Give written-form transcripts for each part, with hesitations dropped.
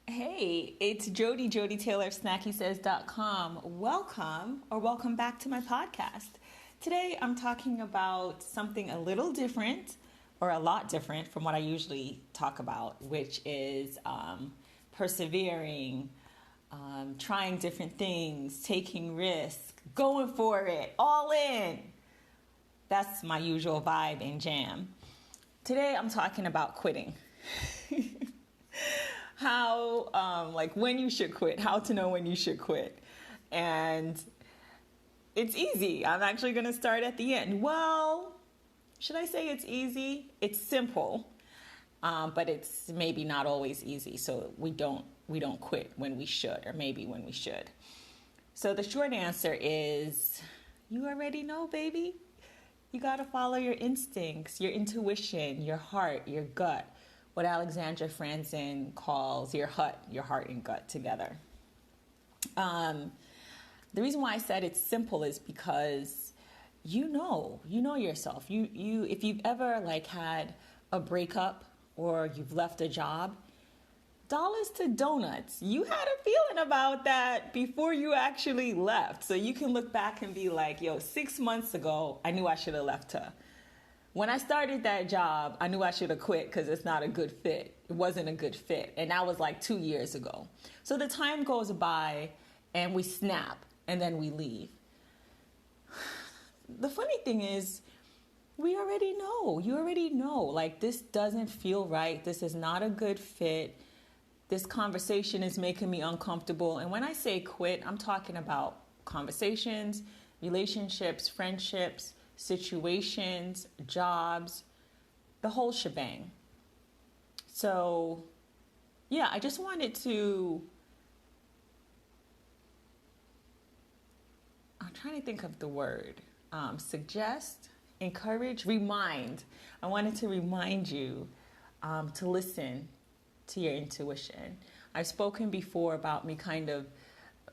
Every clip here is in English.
Hey, it's Jody, Jody Taylor of SnackySays.com. Welcome back to my podcast. Today I'm talking about something a little different, or a lot different from what I usually talk about, which is persevering, trying different things, taking risks, going for it, all in. That's my usual vibe and jam. Today I'm talking about quitting. When you should quit, how to know when you should quit. And it's easy. I'm actually going to start at the end. Well, should I say it's easy? It's simple, but it's maybe not always easy. So we don't quit when we should, or maybe when we should. So the short answer is, you already know, baby. You got to follow your instincts, your intuition, your heart, your gut. What Alexandra Franzen calls your heart and gut together. The reason why I said it's simple is because you know yourself. You if you've ever had a breakup or you've left a job, dollars to donuts, you had a feeling about that before you actually left. So you can look back and be like, 6 months ago, I knew I should have left her. When I started that job, I knew I should have quit because it's not a good fit. It wasn't a good fit. And that was 2 years ago. So the time goes by and we snap and then we leave. The funny thing is, we already know. You already know. This doesn't feel right. This is not a good fit. This conversation is making me uncomfortable. And when I say quit, I'm talking about conversations, relationships, friendships, situations, jobs, the whole shebang. So, I just wanted to, I'm trying to think of the word, suggest, encourage, remind. I wanted to remind you to listen to your intuition. I've spoken before about me kind of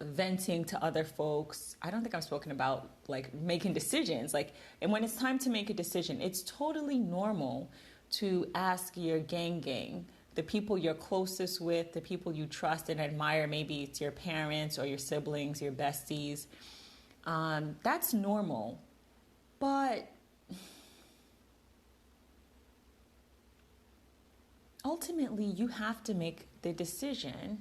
venting to other folks. I don't think I've spoken about making decisions. And when it's time to make a decision, it's totally normal to ask your gang, the people you're closest with, the people you trust and admire. Maybe it's your parents or your siblings, your besties. That's normal. But ultimately, you have to make the decision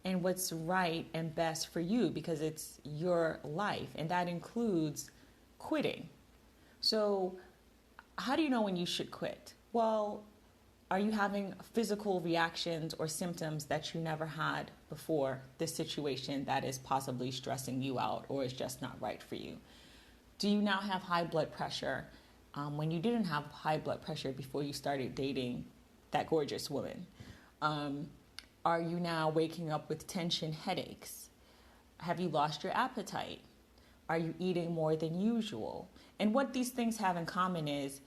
and what's right and best for you, because it's your life, and that includes quitting. So how do you know when you should quit? Well, are you having physical reactions or symptoms that you never had before this situation that is possibly stressing you out or is just not right for you? Do you now have high blood pressure when you didn't have high blood pressure before you started dating that gorgeous woman? Are you now waking up with tension headaches? Have you lost your appetite? Are you eating more than usual? And what these things have in common is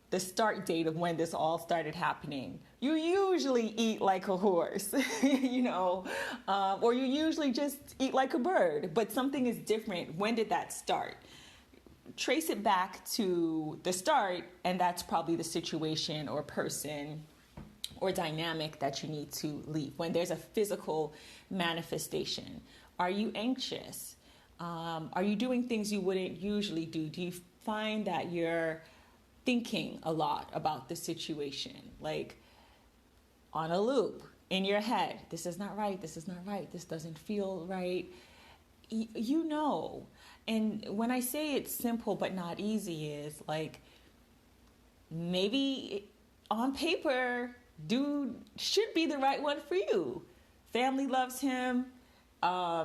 the start date of when this all started happening. You usually eat like a horse, or you usually just eat like a bird, but something is different. When did that start? Trace it back to the start, and that's probably the situation or person or dynamic that you need to leave. When there's a physical manifestation, are you anxious? Are you doing things you wouldn't usually do? Do you find that you're thinking a lot about the situation, on a loop in your head? This is not right. This is not right. This doesn't feel right. And when I say it's simple but not easy is maybe on paper, dude should be the right one for you. Family loves him.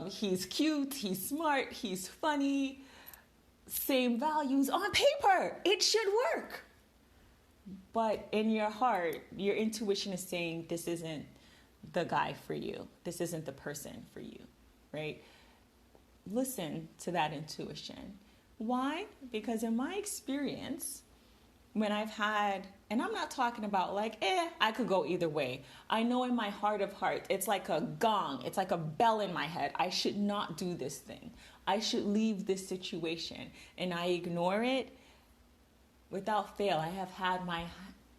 He's cute. He's smart. He's funny. Same values. On paper, it should work. But in your heart, your intuition is saying this isn't the guy for you. This isn't the person for you, right? Listen to that intuition. Why? Because in my experience, when I've had, and I'm not talking about I could go either way. I know in my heart of hearts, it's like a gong. It's like a bell in my head. I should not do this thing. I should leave this situation. And I ignore it. Without fail, I have had my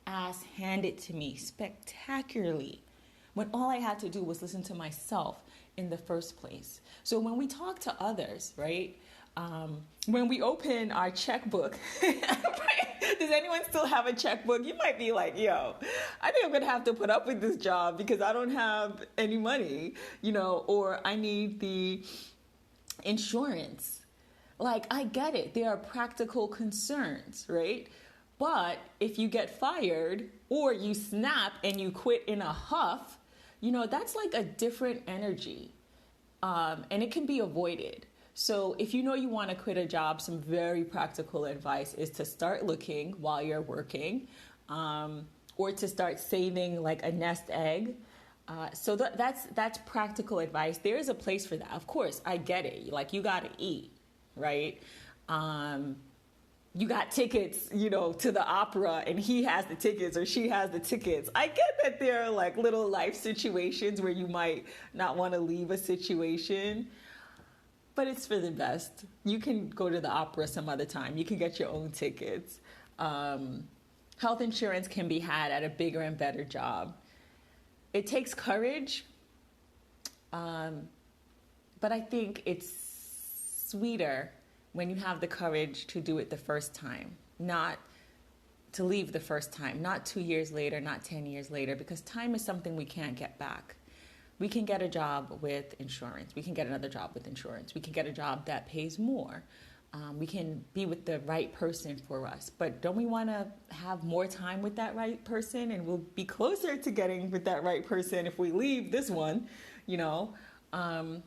ass handed to me spectacularly when all I had to do was listen to myself in the first place. So when we talk to others, right? When we open our checkbook, does anyone still have a checkbook? You might be like, yo, I think I'm going to have to put up with this job because I don't have any money, or I need the insurance. Like, I get it. There are practical concerns, right? But if you get fired or you snap and you quit in a huff, that's like a different energy. And it can be avoided. So if you want to quit a job, some very practical advice is to start looking while you're working, or to start saving like a nest egg. So that's practical advice. There is a place for that. Of course, I get it. Like, you got to eat, right? You got tickets, to the opera, and he has the tickets or she has the tickets. I get that there are like little life situations where you might not want to leave a situation. But it's for the best. You can go to the opera some other time. You can get your own tickets. Health insurance can be had at a bigger and better job. It takes courage, but I think it's sweeter when you have the courage to do it the first time, not to leave the first time, not 2 years later, not 10 years later, because time is something we can't get back. We can get a job with insurance. We can get another job with insurance. We can get a job that pays more. We can be with the right person for us. But don't we want to have more time with that right person? And we'll be closer to getting with that right person if we leave this one, And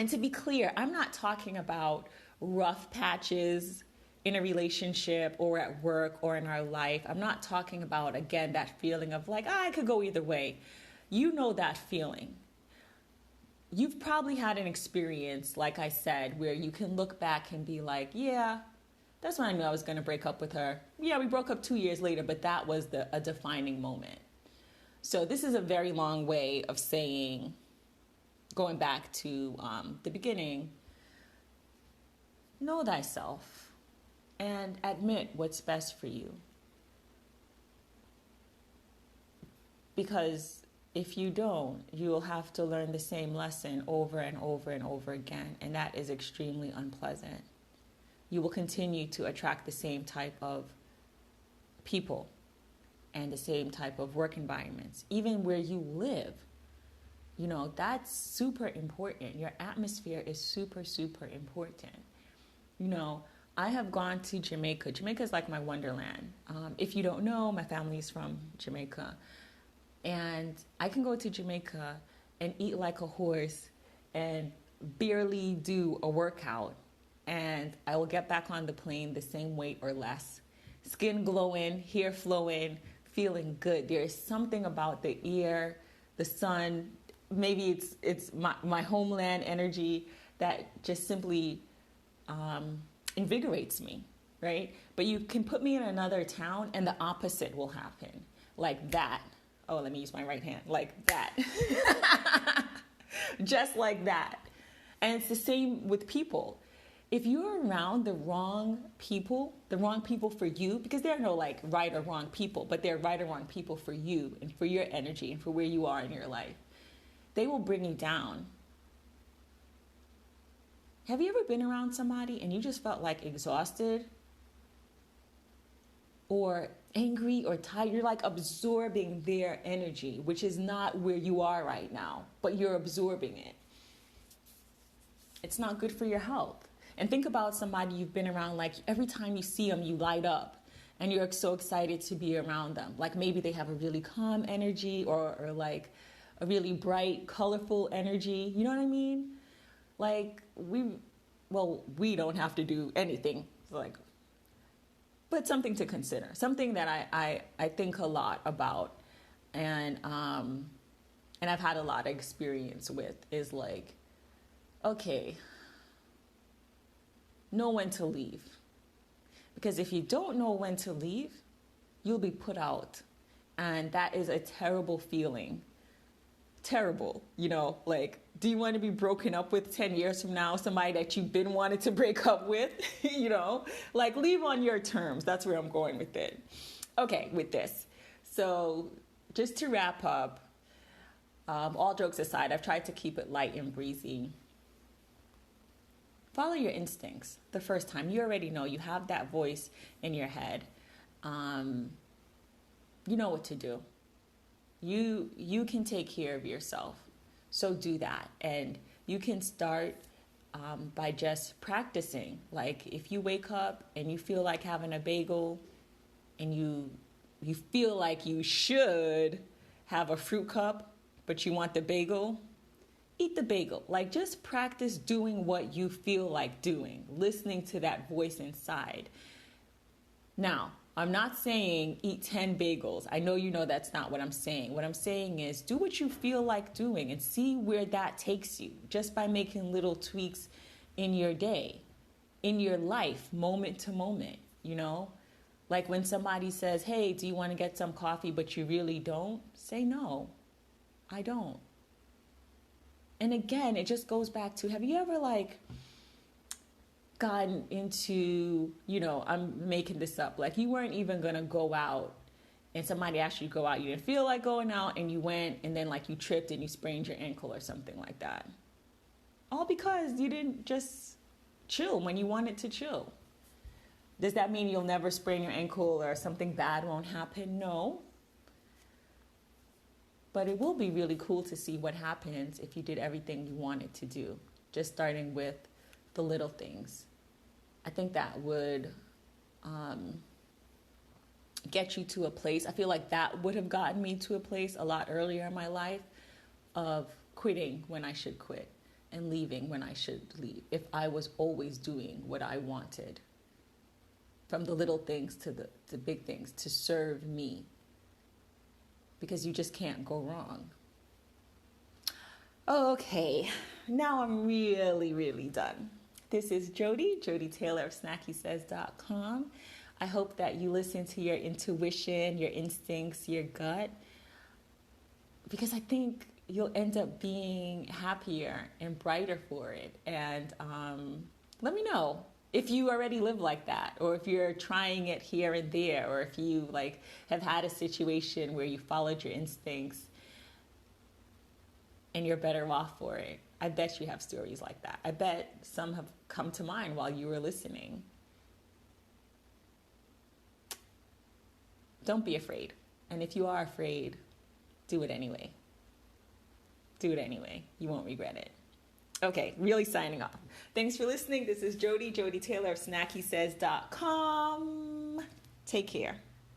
to be clear, I'm not talking about rough patches in a relationship or at work or in our life. I'm not talking about, again, that feeling of like, I could go either way. You know that feeling. You've probably had an experience, like I said, where you can look back and be like, yeah, that's when I knew I was going to break up with her. Yeah, we broke up 2 years later, but that was a defining moment. So this is a very long way of saying, going back to the beginning, know thyself and admit what's best for you. Because if you don't, you will have to learn the same lesson over and over and over again, and that is extremely unpleasant. You will continue to attract the same type of people and the same type of work environments, even where you live. That's super important. Your atmosphere is super, super important. I have gone to Jamaica. Jamaica is like my wonderland. If you don't know, my family is from Jamaica. And I can go to Jamaica and eat like a horse and barely do a workout. And I will get back on the plane the same weight or less. Skin glowing, hair flowing, feeling good. There is something about the air, the sun, maybe it's my homeland energy that just simply invigorates me, right? But you can put me in another town and the opposite will happen. Like that. Oh, let me use my right hand. Like that. Just like that. And it's the same with people. If you're around the wrong people for you, because there are no like right or wrong people, but they're right or wrong people for you and for your energy and for where you are in your life, they will bring you down. Have you ever been around somebody and you just felt like exhausted or angry or tired? You're like absorbing their energy, which is not where you are right now, but you're absorbing it. It's not good for your health. And think about somebody you've been around, like every time you see them, you light up and you're so excited to be around them. Like maybe they have a really calm energy or like a really bright, colorful energy. You know what I mean? Like we don't have to do anything. Like, but something to consider, something that I think a lot about, and I've had a lot of experience with is like, okay, know when to leave. Because if you don't know when to leave, you'll be put out. And that is a terrible feeling. Terrible, like, do you want to be broken up with 10 years from now, somebody that you've been wanting to break up with? Like leave on your terms. That's where I'm going with it. Okay, with this. So just to wrap up, All jokes aside, I've tried to keep it light and breezy. Follow your instincts the first time. You already know. You have that voice in your head. You know what to do. You can take care of yourself. So do that. And you can start by just practicing. Like if you wake up and you feel like having a bagel and you feel like you should have a fruit cup, but you want the bagel, eat the bagel. Like just practice doing what you feel like doing, listening to that voice inside. Now, I'm not saying eat 10 bagels. I know you know that's not what I'm saying. What I'm saying is do what you feel like doing and see where that takes you just by making little tweaks in your day, in your life, moment to moment, you know? Like when somebody says, hey, do you want to get some coffee, but you really don't? Say no, I don't. And again, it just goes back to, have you ever gotten into, I'm making this up, like you weren't even going to go out and somebody asked you to go out, you didn't feel like going out and you went and then you tripped and you sprained your ankle or something like that. All because you didn't just chill when you wanted to chill. Does that mean you'll never sprain your ankle or something bad won't happen? No. But it will be really cool to see what happens if you did everything you wanted to do, just starting with the little things. I think that would get you to a place. I feel like that would have gotten me to a place a lot earlier in my life of quitting when I should quit and leaving when I should leave, if I was always doing what I wanted, from the little things to the big things, to serve me. Because you just can't go wrong. Okay, now I'm really, really done. This is Jody Taylor of SnackySays.com. I hope that you listen to your intuition, your instincts, your gut, because I think you'll end up being happier and brighter for it. And let me know if you already live like that, or if you're trying it here and there, or if you have had a situation where you followed your instincts and you're better off for it. I bet you have stories like that. I bet some have come to mind while you were listening. Don't be afraid. And if you are afraid, do it anyway. Do it anyway. You won't regret it. Okay, really signing off. Thanks for listening. This is Jody Taylor of SnackySays.com. Take care.